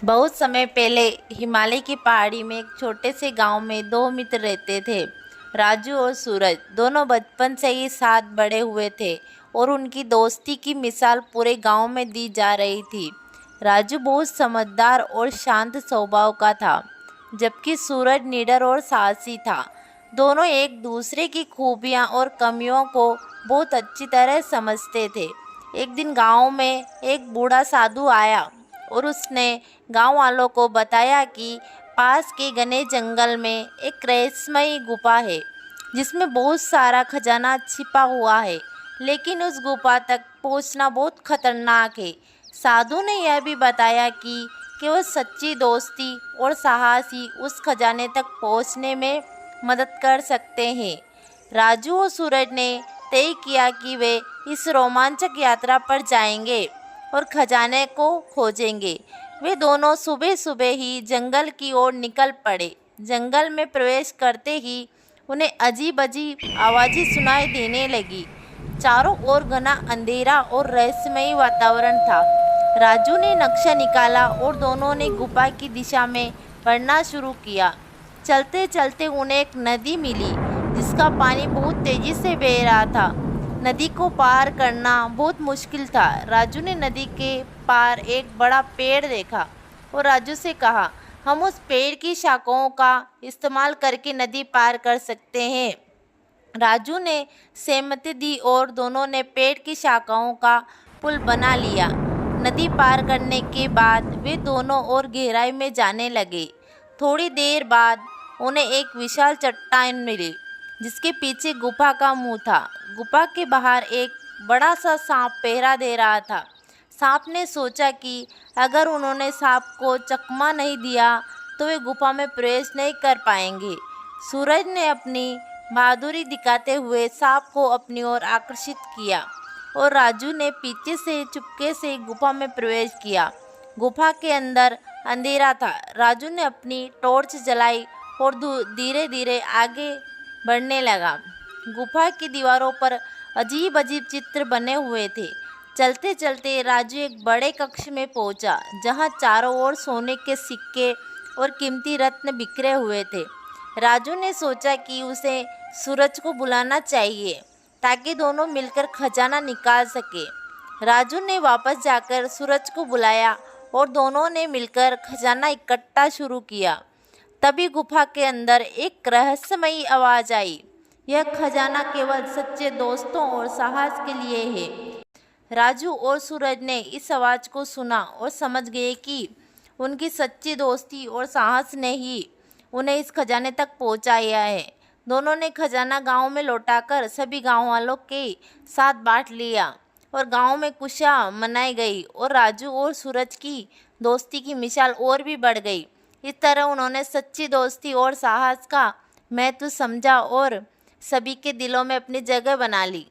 बहुत समय पहले हिमालय की पहाड़ी में एक छोटे से गांव में दो मित्र रहते थे। राजू और सूरज दोनों बचपन से ही साथ बड़े हुए थे और उनकी दोस्ती की मिसाल पूरे गांव में दी जा रही थी। राजू बहुत समझदार और शांत स्वभाव का था, जबकि सूरज निडर और साहसी था। दोनों एक दूसरे की खूबियां और कमियों को बहुत अच्छी तरह समझते थे। एक दिन गांव में एक बूढ़ा साधु आया और उसने गांव वालों को बताया कि पास के घने जंगल में एक रहस्यमयी गुफा है जिसमें बहुत सारा खजाना छिपा हुआ है, लेकिन उस गुफा तक पहुंचना बहुत खतरनाक है। साधु ने यह भी बताया कि केवल सच्ची दोस्ती और साहस ही उस खजाने तक पहुंचने में मदद कर सकते हैं। राजू और सूरज ने तय किया कि वे इस रोमांचक यात्रा पर जाएंगे और खजाने को खोजेंगे। वे दोनों सुबह सुबह ही जंगल की ओर निकल पड़े। जंगल में प्रवेश करते ही उन्हें अजीब अजीब आवाज़ें सुनाई देने लगी। चारों ओर घना अंधेरा और रहस्यमयी वातावरण था। राजू ने नक्शा निकाला और दोनों ने गुफा की दिशा में बढ़ना शुरू किया। चलते चलते उन्हें एक नदी मिली जिसका पानी बहुत तेजी से बह रहा था। नदी को पार करना बहुत मुश्किल था। राजू ने नदी के पार एक बड़ा पेड़ देखा और राजू से कहा, हम उस पेड़ की शाखाओं का इस्तेमाल करके नदी पार कर सकते हैं। राजू ने सहमति दी और दोनों ने पेड़ की शाखाओं का पुल बना लिया। नदी पार करने के बाद वे दोनों और गहराई में जाने लगे। थोड़ी देर बाद उन्हें एक विशाल चट्टान मिली जिसके पीछे गुफा का मुंह था। गुफा के बाहर एक बड़ा सा सांप पहरा दे रहा था। सांप ने सोचा कि अगर उन्होंने सांप को चकमा नहीं दिया तो वे गुफा में प्रवेश नहीं कर पाएंगे। सूरज ने अपनी बहादुरी दिखाते हुए सांप को अपनी ओर आकर्षित किया और राजू ने पीछे से चुपके से गुफा में प्रवेश किया। गुफा के अंदर अंधेरा था। राजू ने अपनी टॉर्च जलाई और धीरे धीरे आगे बढ़ने लगा। गुफा की दीवारों पर अजीब अजीब चित्र बने हुए थे। चलते चलते राजू एक बड़े कक्ष में पहुंचा जहां चारों ओर सोने के सिक्के और कीमती रत्न बिखरे हुए थे। राजू ने सोचा कि उसे सूरज को बुलाना चाहिए ताकि दोनों मिलकर खजाना निकाल सके। राजू ने वापस जाकर सूरज को बुलाया और दोनों ने मिलकर खजाना इकट्ठा शुरू किया। तभी गुफा के अंदर एक रहस्यमयी आवाज़ आई, यह खजाना केवल सच्चे दोस्तों और साहस के लिए है। राजू और सूरज ने इस आवाज़ को सुना और समझ गए कि उनकी सच्ची दोस्ती और साहस ने ही उन्हें इस खजाने तक पहुंचाया है। दोनों ने खजाना गांव में लौटाकर सभी गांव वालों के साथ बांट लिया और गांव में खुशियां मनाई गई और राजू और सूरज की दोस्ती की मिसाल और भी बढ़ गई। इस तरह उन्होंने सच्ची दोस्ती और साहस का महत्व समझा और सभी के दिलों में अपनी जगह बना ली।